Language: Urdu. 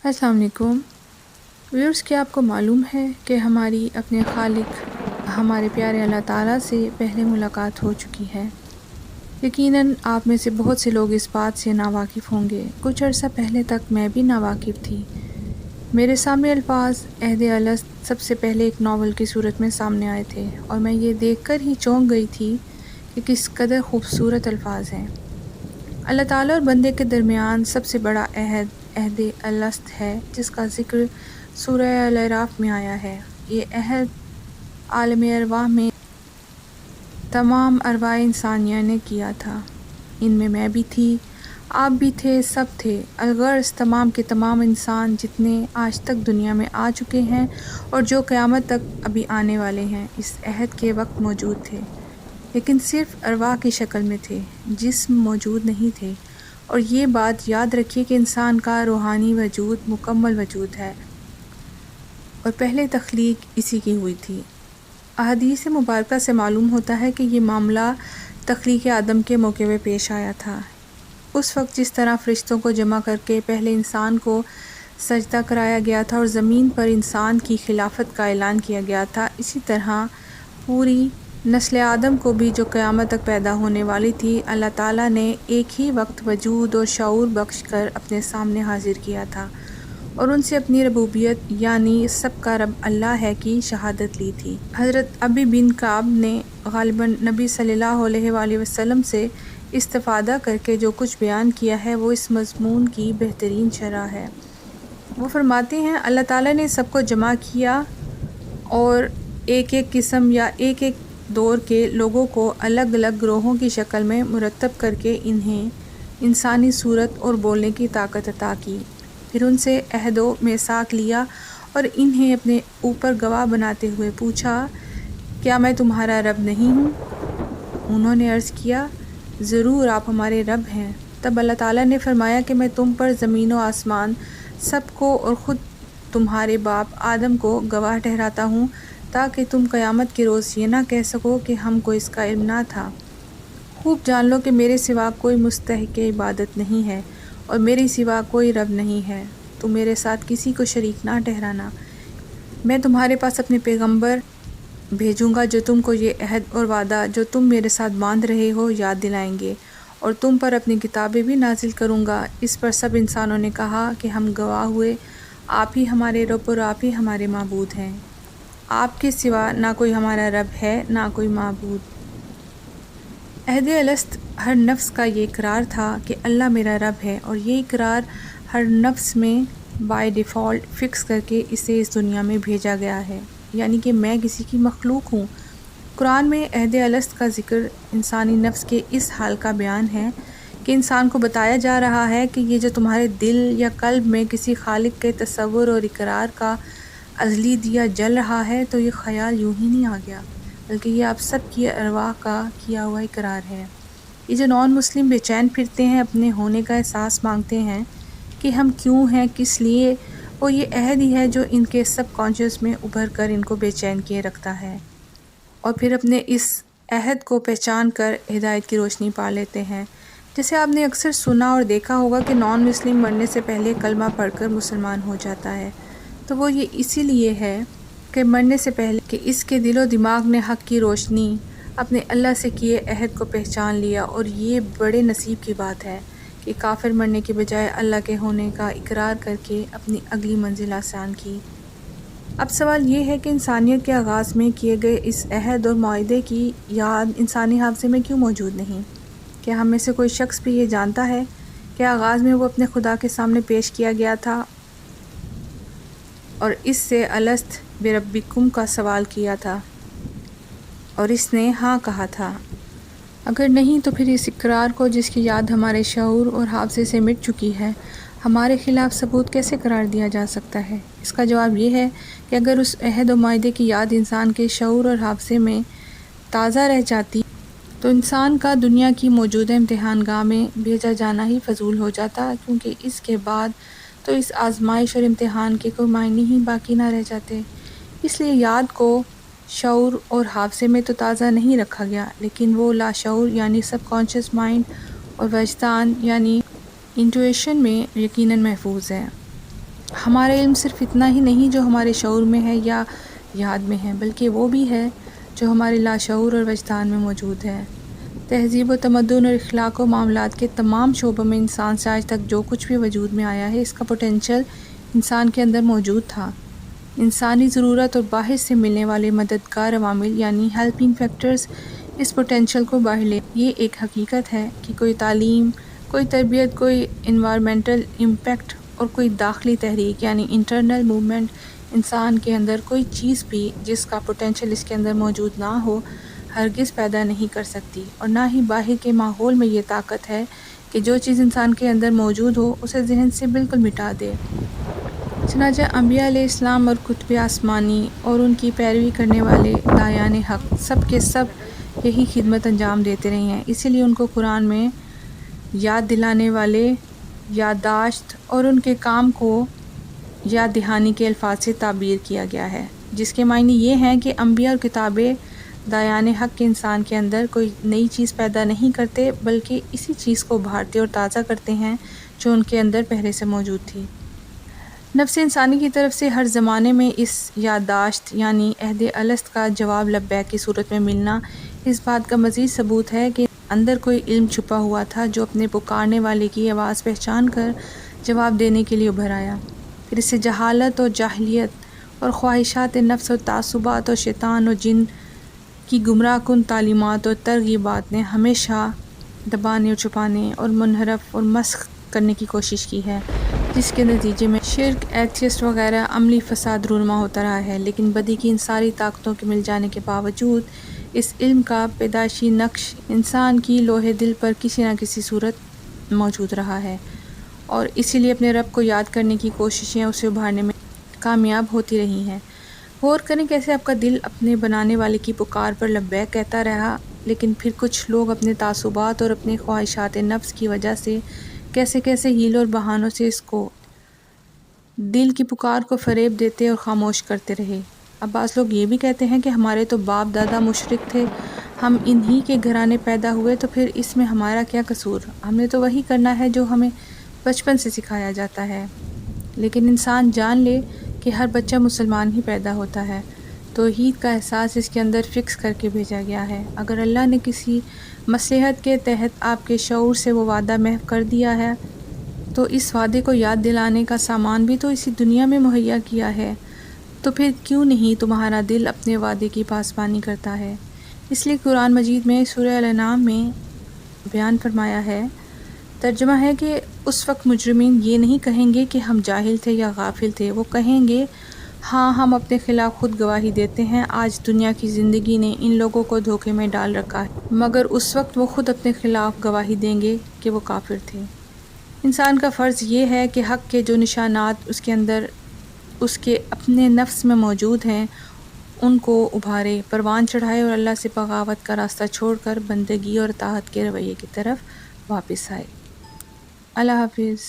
السلام علیکم ویورز، کیا آپ کو معلوم ہے کہ ہماری اپنے خالق ہمارے پیارے اللہ تعالیٰ سے پہلے ملاقات ہو چکی ہے؟ یقیناً آپ میں سے بہت سے لوگ اس بات سے ناواقف ہوں گے۔ کچھ عرصہ پہلے تک میں بھی ناواقف تھی۔ میرے سامنے الفاظ عہد الست سب سے پہلے ایک ناول کی صورت میں سامنے آئے تھے، اور میں یہ دیکھ کر ہی چونک گئی تھی کہ کس قدر خوبصورت الفاظ ہیں۔ اللہ تعالیٰ اور بندے کے درمیان سب سے بڑا عہد الست ہے، جس کا ذکر سورہ الاعراف میں آیا ہے۔ یہ عہد عالم ارواح میں تمام ارواح انسانیہ نے کیا تھا۔ ان میں بھی تھی، آپ بھی تھے، سب تھے۔ الغرض تمام کے تمام انسان جتنے آج تک دنیا میں آ چکے ہیں اور جو قیامت تک ابھی آنے والے ہیں، اس عہد کے وقت موجود تھے، لیکن صرف ارواح کی شکل میں تھے، جسم موجود نہیں تھے۔ اور یہ بات یاد رکھیے کہ انسان کا روحانی وجود مکمل وجود ہے، اور پہلے تخلیق اسی کی ہوئی تھی۔ احادیث مبارکہ سے معلوم ہوتا ہے کہ یہ معاملہ تخلیق آدم کے موقع میں پیش آیا تھا۔ اس وقت جس طرح فرشتوں کو جمع کر کے پہلے انسان کو سجدہ کرایا گیا تھا اور زمین پر انسان کی خلافت کا اعلان کیا گیا تھا، اسی طرح پوری نسل آدم کو بھی، جو قیامت تک پیدا ہونے والی تھی، اللہ تعالیٰ نے ایک ہی وقت وجود اور شعور بخش کر اپنے سامنے حاضر کیا تھا، اور ان سے اپنی ربوبیت یعنی سب کا رب اللہ ہے کی شہادت لی تھی۔ حضرت ابی بن کعب نے غالباً نبی صلی اللہ علیہ وآلہ وسلم سے استفادہ کر کے جو کچھ بیان کیا ہے، وہ اس مضمون کی بہترین شرح ہے۔ وہ فرماتے ہیں، اللہ تعالیٰ نے سب کو جمع کیا اور ایک ایک قسم یا ایک ایک دور کے لوگوں کو الگ الگ گروہوں کی شکل میں مرتب کر کے انہیں انسانی صورت اور بولنے کی طاقت عطا کی۔ پھر ان سے عہد و میثاق لیا اور انہیں اپنے اوپر گواہ بناتے ہوئے پوچھا، کیا میں تمہارا رب نہیں ہوں؟ انہوں نے عرض کیا، ضرور آپ ہمارے رب ہیں۔ تب اللہ تعالیٰ نے فرمایا کہ میں تم پر زمین و آسمان سب کو اور خود تمہارے باپ آدم کو گواہ ٹھہراتا ہوں، تاکہ تم قیامت کے روز یہ نہ کہہ سکو کہ ہم کو اس کا علم نہ تھا۔ خوب جان لو کہ میرے سوا کوئی مستحق عبادت نہیں ہے، اور میرے سوا کوئی رب نہیں ہے، تم میرے ساتھ کسی کو شریک نہ ٹھہرانا۔ میں تمہارے پاس اپنے پیغمبر بھیجوں گا جو تم کو یہ عہد اور وعدہ جو تم میرے ساتھ باندھ رہے ہو یاد دلائیں گے، اور تم پر اپنی کتابیں بھی نازل کروں گا۔ اس پر سب انسانوں نے کہا کہ ہم گواہ ہوئے، آپ ہی ہمارے رب اور آپ ہی ہمارے معبود ہیں، آپ کے سوا نہ کوئی ہمارا رب ہے نہ کوئی معبود۔ عہد الست ہر نفس کا یہ اقرار تھا کہ اللہ میرا رب ہے، اور یہ اقرار ہر نفس میں بائی ڈیفالٹ فکس کر کے اسے اس دنیا میں بھیجا گیا ہے، یعنی کہ میں کسی کی مخلوق ہوں۔ قرآن میں عہد الست کا ذکر انسانی نفس کے اس حال کا بیان ہے کہ انسان کو بتایا جا رہا ہے کہ یہ جو تمہارے دل یا قلب میں کسی خالق کے تصور اور اقرار کا ازلی دیا جل رہا ہے، تو یہ خیال یوں ہی نہیں آ گیا، بلکہ یہ آپ سب کی ارواح کا کیا ہوا اقرار ہے۔ یہ جو نان مسلم بے چین پھرتے ہیں، اپنے ہونے کا احساس مانگتے ہیں کہ ہم کیوں ہیں، کس لیے، وہ یہ عہد ہی ہے جو ان کے سب کانشیس میں ابھر کر ان کو بے چین کیے رکھتا ہے، اور پھر اپنے اس عہد کو پہچان کر ہدایت کی روشنی پا لیتے ہیں۔ جیسے آپ نے اکثر سنا اور دیکھا ہوگا کہ نان مسلم مرنے سے پہلے کلمہ پڑھ کر مسلمان ہو جاتا ہے، تو وہ یہ اسی لیے ہے کہ مرنے سے پہلے کہ اس کے دل و دماغ نے حق کی روشنی اپنے اللہ سے کیے عہد کو پہچان لیا، اور یہ بڑے نصیب کی بات ہے کہ کافر مرنے کے بجائے اللہ کے ہونے کا اقرار کر کے اپنی اگلی منزل آسان کی۔ اب سوال یہ ہے کہ انسانیت کے آغاز میں کیے گئے اس عہد اور معاہدے کی یاد انسانی حافظے میں کیوں موجود نہیں؟ کیا ہم میں سے کوئی شخص بھی یہ جانتا ہے کہ آغاز میں وہ اپنے خدا کے سامنے پیش کیا گیا تھا اور اس سے الست بربکم کا سوال کیا تھا، اور اس نے ہاں کہا تھا؟ اگر نہیں تو پھر اس اقرار کو، جس کی یاد ہمارے شعور اور حافظے سے مٹ چکی ہے، ہمارے خلاف ثبوت کیسے قرار دیا جا سکتا ہے؟ اس کا جواب یہ ہے کہ اگر اس عہد و معاہدے کی یاد انسان کے شعور اور حافظے میں تازہ رہ جاتی، تو انسان کا دنیا کی موجودہ امتحان گاہ میں بھیجا جانا ہی فضول ہو جاتا، کیونکہ اس کے بعد تو اس آزمائش اور امتحان کے کوئی معنی ہی باقی نہ رہ جاتے۔ اس لیے یاد کو شعور اور حافظے میں تو تازہ نہیں رکھا گیا، لیکن وہ لاشعور یعنی سب کانشیس مائنڈ اور وجدان یعنی انٹویشن میں یقیناً محفوظ ہے۔ ہمارا علم صرف اتنا ہی نہیں جو ہمارے شعور میں ہے یا یاد میں ہے، بلکہ وہ بھی ہے جو ہمارے لاشعور اور وجدان میں موجود ہے۔ تہذیب و تمدن اور اخلاق و معاملات کے تمام شعبوں میں انسان سے آج تک جو کچھ بھی وجود میں آیا ہے، اس کا پوٹینشل انسان کے اندر موجود تھا۔ انسانی ضرورت اور باہر سے ملنے والے مددگار عوامل یعنی ہیلپنگ فیکٹرز اس پوٹینشل کو باہر لے۔ یہ ایک حقیقت ہے کہ کوئی تعلیم، کوئی تربیت، کوئی انوائرمنٹل امپیکٹ اور کوئی داخلی تحریک یعنی انٹرنل موومنٹ انسان کے اندر کوئی چیز بھی جس کا پوٹینشل اس کے اندر موجود نہ ہو ہرگز پیدا نہیں کر سکتی، اور نہ ہی باہر کے ماحول میں یہ طاقت ہے کہ جو چیز انسان کے اندر موجود ہو اسے ذہن سے بالکل مٹا دے۔ چنانچہ انبیاء علیہ السلام اور کتب آسمانی اور ان کی پیروی کرنے والے داعیان حق سب کے سب یہی خدمت انجام دیتے رہے ہیں، اسی لیے ان کو قرآن میں یاد دلانے والے، یادداشت اور ان کے کام کو یاد دہانی کے الفاظ سے تعبیر کیا گیا ہے، جس کے معنی یہ ہیں کہ انبیاء اور کتابیں داعیان حق کے انسان کے اندر کوئی نئی چیز پیدا نہیں کرتے بلکہ اسی چیز کو ابھارتے اور تازہ کرتے ہیں جو ان کے اندر پہلے سے موجود تھی۔ نفس انسانی کی طرف سے ہر زمانے میں اس یادداشت یعنی عہد الست کا جواب لبیک کی صورت میں ملنا اس بات کا مزید ثبوت ہے کہ اندر کوئی علم چھپا ہوا تھا جو اپنے پکارنے والے کی آواز پہچان کر جواب دینے کے لیے ابھر آیا۔ پھر اسے جہالت اور جاہلیت اور خواہشات نفس اور تعصبات اور شیطان اور جن کی گمراہ کن تعلیمات اور ترغیبات نے ہمیشہ دبانے اور چھپانے اور منحرف اور مسخ کرنے کی کوشش کی ہے، جس کے نتیجے میں شرک، ایتھیسٹ وغیرہ عملی فساد رونما ہوتا رہا ہے۔ لیکن بدی کی ان ساری طاقتوں کے مل جانے کے باوجود اس علم کا پیدائشی نقش انسان کی لوح دل پر کسی نہ کسی صورت موجود رہا ہے، اور اسی لیے اپنے رب کو یاد کرنے کی کوششیں اسے ابھارنے میں کامیاب ہوتی رہی ہیں۔ غور کریں کیسے آپ کا دل اپنے بنانے والے کی پکار پر لبیک کہتا رہا، لیکن پھر کچھ لوگ اپنے تعصبات اور اپنے خواہشات نفس کی وجہ سے کیسے ہیلوں اور بہانوں سے اس کو دل کی پکار کو فریب دیتے اور خاموش کرتے رہے۔ اب بعض لوگ یہ بھی کہتے ہیں کہ ہمارے تو باپ دادا مشرک تھے، ہم انہی کے گھرانے پیدا ہوئے، تو پھر اس میں ہمارا کیا قصور، ہم نے تو وہی کرنا ہے جو ہمیں بچپن سے سکھایا جاتا ہے۔ لیکن انسان جان لے کہ ہر بچہ مسلمان ہی پیدا ہوتا ہے، توحید کا احساس اس کے اندر فکس کر کے بھیجا گیا ہے۔ اگر اللہ نے کسی مصلحت کے تحت آپ کے شعور سے وہ وعدہ محو کر دیا ہے تو اس وعدے کو یاد دلانے کا سامان بھی تو اسی دنیا میں مہیا کیا ہے، تو پھر کیوں نہیں تمہارا دل اپنے وعدے کی پاسبانی کرتا ہے۔ اس لیے قرآن مجید میں سورہ الانعام میں بیان فرمایا ہے، ترجمہ ہے کہ اس وقت مجرمین یہ نہیں کہیں گے کہ ہم جاہل تھے یا غافل تھے، وہ کہیں گے ہاں ہم اپنے خلاف خود گواہی دیتے ہیں، آج دنیا کی زندگی نے ان لوگوں کو دھوکے میں ڈال رکھا ہے، مگر اس وقت وہ خود اپنے خلاف گواہی دیں گے کہ وہ کافر تھے۔ انسان کا فرض یہ ہے کہ حق کے جو نشانات اس کے اندر اس کے اپنے نفس میں موجود ہیں ان کو ابھارے، پروان چڑھائے اور اللہ سے بغاوت کا راستہ چھوڑ کر بندگی اور اطاعت کے رویے کی طرف واپس آئے۔ اللہ حافظ۔